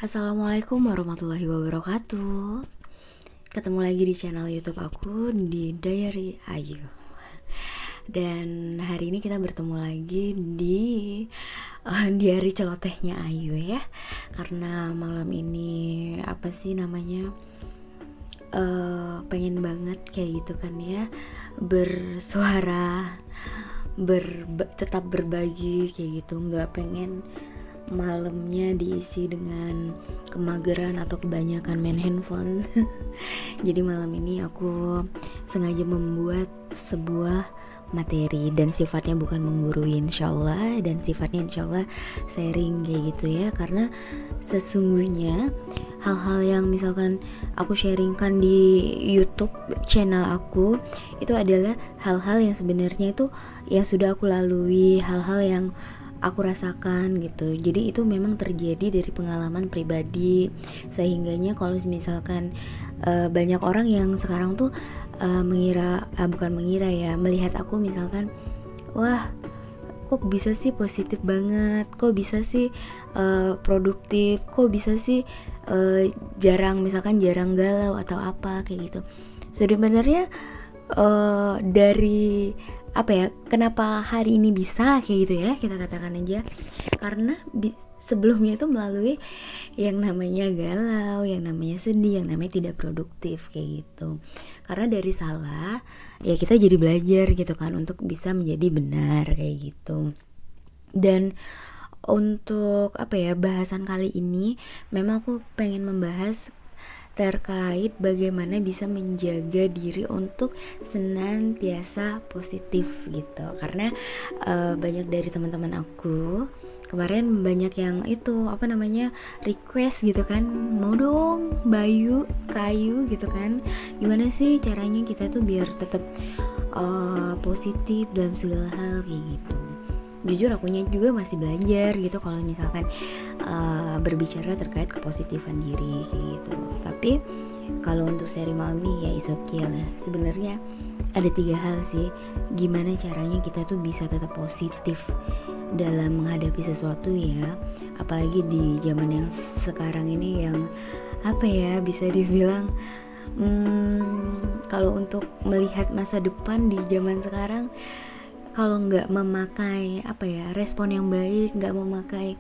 Assalamualaikum warahmatullahi wabarakatuh. Ketemu lagi di channel YouTube aku di Diary Ayu. Dan hari ini kita bertemu lagi di diary celotehnya Ayu ya. Karena malam ini apa sih namanya? Pengen banget kayak gitu kan ya, bersuara, tetap berbagi kayak gitu. Nggak pengen malamnya diisi dengan kemageran atau kebanyakan main handphone. Jadi malam ini aku sengaja membuat sebuah materi dan sifatnya bukan menggurui insyaallah, dan sifatnya insyaallah sharing kayak gitu ya. Karena sesungguhnya hal-hal yang misalkan aku sharingkan di YouTube channel aku itu adalah hal-hal yang sebenarnya itu yang sudah aku lalui, hal-hal yang aku rasakan gitu. Jadi itu memang terjadi dari pengalaman pribadi, sehingganya kalau misalkan banyak orang yang sekarang tuh melihat aku misalkan, wah kok bisa sih positif banget, kok bisa sih produktif, kok bisa sih jarang galau atau apa kayak gitu. Sebenarnya dari apa ya, kenapa hari ini bisa kayak gitu ya, kita katakan aja karena sebelumnya itu melalui yang namanya galau, yang namanya sedih, yang namanya tidak produktif kayak gitu. Karena dari salah ya kita jadi belajar gitu kan untuk bisa menjadi benar kayak gitu. Dan untuk apa ya, bahasan kali ini memang aku pengen membahas terkait bagaimana bisa menjaga diri untuk senantiasa positif gitu. Karena banyak dari teman-teman aku kemarin banyak yang itu apa namanya request gitu kan, mau dong Bayu Kayu gitu kan, gimana sih caranya kita tuh biar tetap positif dalam segala hal kayak gitu. Jujur akunya juga masih belajar gitu kalau misalkan berbicara terkait kepositifan diri kayak gitu. Tapi kalau untuk seri malam ini ya is okay lah. Sebenarnya ada 3 hal sih gimana caranya kita tuh bisa tetap positif dalam menghadapi sesuatu ya, apalagi di zaman yang sekarang ini yang apa ya, bisa dibilang kalau untuk melihat masa depan di zaman sekarang, kalau nggak memakai apa ya, respon yang baik, nggak memakai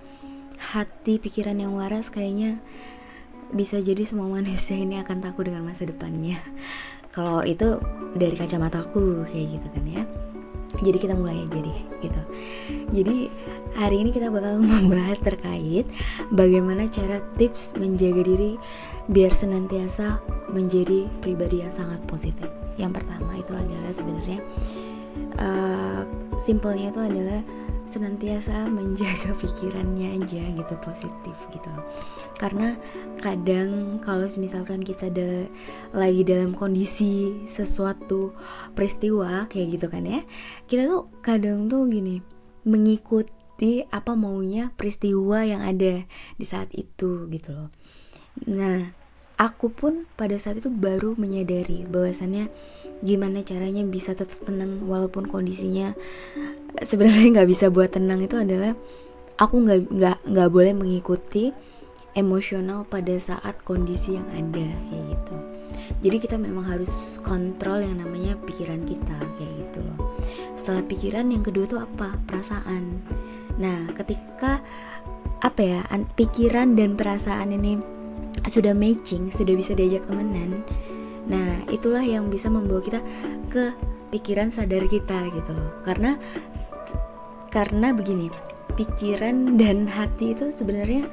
hati pikiran yang waras, kayaknya bisa jadi semua manusia ini akan takut dengan masa depannya. Kalau itu dari kacamataku kayak gitu kan ya. Jadi kita mulai aja deh gitu. Jadi hari ini kita bakal membahas terkait bagaimana cara tips menjaga diri biar senantiasa menjadi pribadi yang sangat positif. Yang pertama itu adalah sebenarnya simpelnya itu adalah senantiasa menjaga pikirannya aja gitu, positif gitu loh. Karena kadang kalau misalkan kita lagi dalam kondisi sesuatu peristiwa kayak gitu kan ya, kita tuh kadang tuh gini, mengikuti apa maunya peristiwa yang ada di saat itu gitu loh. Nah, aku pun pada saat itu baru menyadari bahwasannya gimana caranya bisa tetap tenang walaupun kondisinya sebenarnya nggak bisa buat tenang. Itu adalah aku nggak boleh mengikuti emosional pada saat kondisi yang ada kayak gitu. Jadi kita memang harus kontrol yang namanya pikiran kita kayak gitu loh. Setelah pikiran, yang kedua tuh apa? Perasaan. Nah, ketika apa ya, pikiran dan perasaan ini sudah matching, sudah bisa diajak temenan, nah itulah yang bisa membawa kita ke pikiran sadar kita gitu loh. Karena begini, pikiran dan hati itu sebenarnya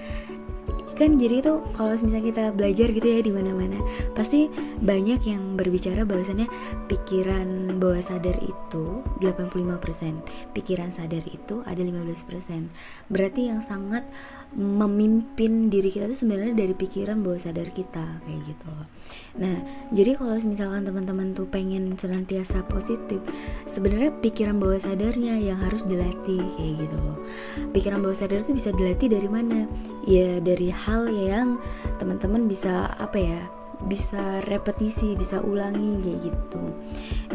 kan, jadi itu kalau misalnya kita belajar gitu ya di mana-mana, pasti banyak yang berbicara bahwasannya pikiran bawah sadar itu 85%, pikiran sadar itu ada 15%. Berarti yang sangat memimpin diri kita itu sebenarnya dari pikiran bawah sadar kita kayak gitu loh. Nah, jadi kalau misalkan teman-teman tuh pengen senantiasa positif, sebenarnya pikiran bawah sadarnya yang harus dilatih kayak gitu loh. Pikiran bawah sadar itu bisa dilatih dari mana? Ya dari hal yang teman-teman bisa apa ya, bisa repetisi, bisa ulangi kayak gitu.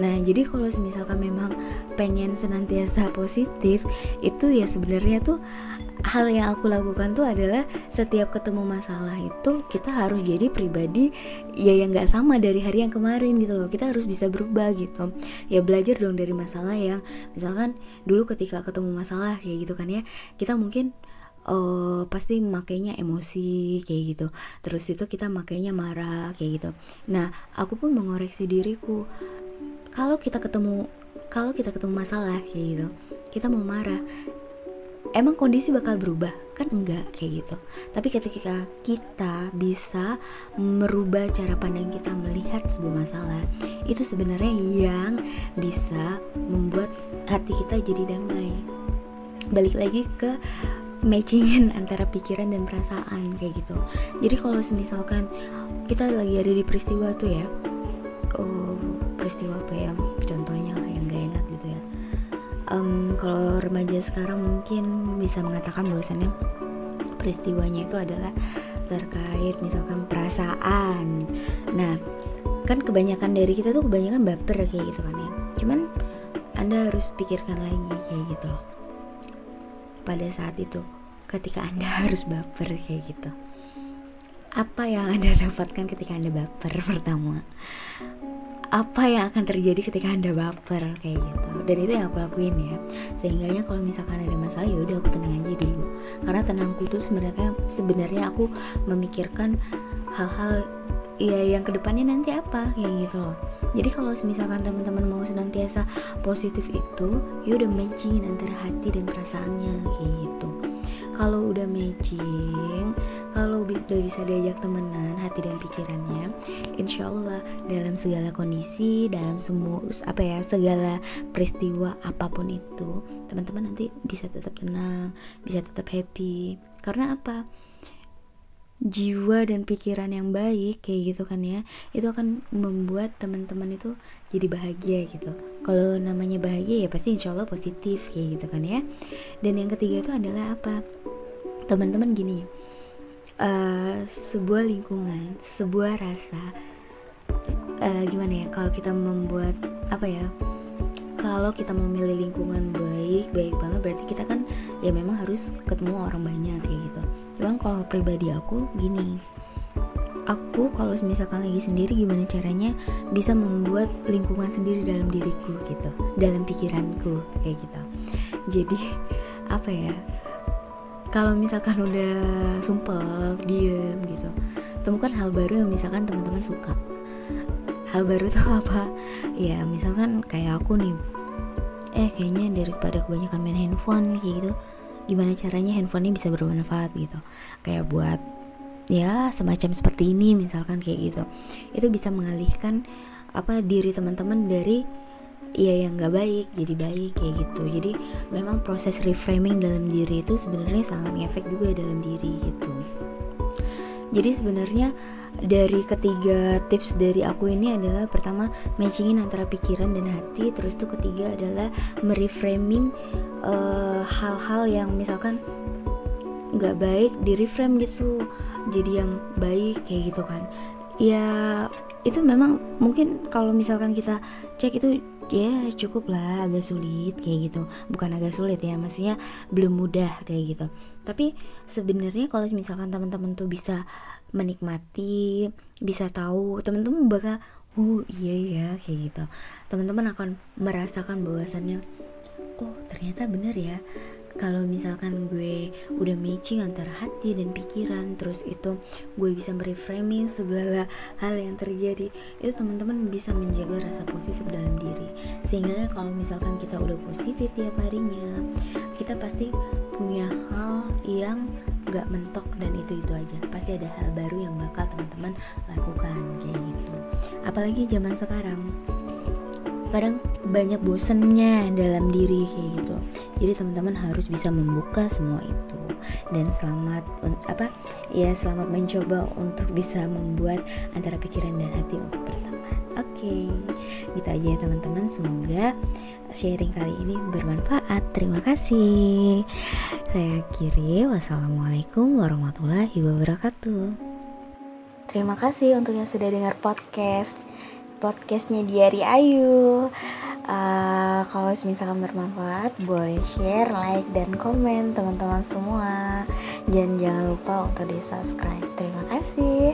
Nah, jadi kalau misalkan memang pengen senantiasa positif, itu ya sebenarnya tuh hal yang aku lakukan tuh adalah setiap ketemu masalah itu kita harus jadi pribadi ya yang nggak sama dari hari yang kemarin gitu loh. Kita harus bisa berubah gitu. Ya belajar dong dari masalah yang misalkan dulu ketika ketemu masalah kayak gitu kan ya, kita mungkin pasti makainya emosi kayak gitu, terus itu kita makainya marah kayak gitu. Nah, aku pun mengoreksi diriku, kalau kita ketemu masalah kayak gitu, kita mau marah, emang kondisi bakal berubah? Kan enggak kayak gitu. Tapi ketika kita bisa merubah cara pandang kita melihat sebuah masalah, itu sebenarnya yang bisa membuat hati kita jadi damai. Balik lagi ke matchingin antara pikiran dan perasaan kayak gitu. Jadi kalau misalkan kita lagi ada di peristiwa tuh ya, peristiwa apa ya contohnya yang gak enak gitu ya, kalau remaja sekarang mungkin bisa mengatakan bahwasannya peristiwanya itu adalah terkait misalkan perasaan. Nah, kan kebanyakan dari kita tuh kebanyakan baper kayak gitu kan ya. Cuman Anda harus pikirkan lagi kayak gitu loh, pada saat itu ketika Anda harus baper kayak gitu, apa yang Anda dapatkan ketika Anda baper? Pertama, apa yang akan terjadi ketika Anda baper kayak gitu. Dan itu yang aku lakuin ya, sehingganya kalau misalkan ada masalah ya udah aku tenang aja dulu, karena tenangku tuh sebenarnya aku memikirkan hal-hal ya yang kedepannya nanti apa kayak gitu loh. Jadi kalau misalkan teman-teman mau senantiasa positif itu, ya udah matchingin antara hati dan perasaannya kayak gitu. Kalau udah matching, kalau udah bisa diajak temenan hati dan pikirannya, insya Allah dalam segala kondisi, dalam semua segala peristiwa apapun itu, teman-teman nanti bisa tetap tenang, bisa tetap happy. Karena apa? Jiwa dan pikiran yang baik kayak gitu kan ya, itu akan membuat teman-teman itu jadi bahagia gitu. Kalau namanya bahagia ya pasti insya Allah positif kayak gitu kan ya. Dan yang ketiga itu adalah apa, teman-teman gini, sebuah lingkungan, sebuah rasa, gimana ya, kalau kita membuat kalau kita memilih lingkungan baik banget, berarti kita kan ya memang harus ketemu orang banyak kayak gitu. Cuman kalau pribadi aku gini, aku kalau misalkan lagi sendiri gimana caranya bisa membuat lingkungan sendiri dalam diriku gitu, dalam pikiranku kayak gitu. Jadi apa ya, kalau misalkan udah sumpah diem gitu, temukan hal baru yang misalkan teman-teman suka. Hal baru tuh apa ya, misalkan kayak aku nih, kayaknya daripada kebanyakan main handphone kayak gitu, gimana caranya handphonenya bisa bermanfaat gitu, kayak buat ya semacam seperti ini misalkan kayak gitu. Itu bisa mengalihkan diri teman-teman dari ya yang nggak baik jadi baik kayak gitu. Jadi memang proses reframing dalam diri itu sebenarnya sangat ngefek juga dalam diri gitu. Jadi sebenarnya dari ketiga tips dari aku ini adalah, pertama matchingin antara pikiran dan hati, terus itu ketiga adalah mereframing hal-hal yang misalkan nggak baik di reframe gitu jadi yang baik kayak gitu kan. Ya itu memang mungkin kalau misalkan kita cek itu ya cukup lah, agak sulit kayak gitu. Bukan agak sulit ya, maksudnya belum mudah kayak gitu. Tapi sebenarnya kalau misalkan teman-teman tuh bisa menikmati, bisa tahu, teman-teman bakal iya ya kayak gitu. Teman-teman akan merasakan bahwasannya ternyata benar ya, kalau misalkan gue udah matching antara hati dan pikiran, terus itu gue bisa mereframing segala hal yang terjadi, itu teman-teman bisa menjaga rasa positif dalam diri. Sehingga kalau misalkan kita udah positif tiap harinya, kita pasti punya hal yang gak mentok dan itu aja. Pasti ada hal baru yang bakal teman-teman lakukan kayak gitu. Apalagi zaman sekarang kadang banyak bosennya dalam diri kayak gitu. Jadi teman-teman harus bisa membuka semua itu. Dan selamat mencoba untuk bisa membuat antara pikiran dan hati untuk berteman. Oke, gitu aja ya teman-teman. Semoga sharing kali ini bermanfaat. Terima kasih. Saya akhiri. Wassalamualaikum warahmatullahi wabarakatuh. Terima kasih untuk yang sudah dengar podcastnya Diari Ayu. Kalau misalkan bermanfaat, boleh share, like, dan komen teman-teman semua. Jangan lupa untuk di subscribe. Terima kasih.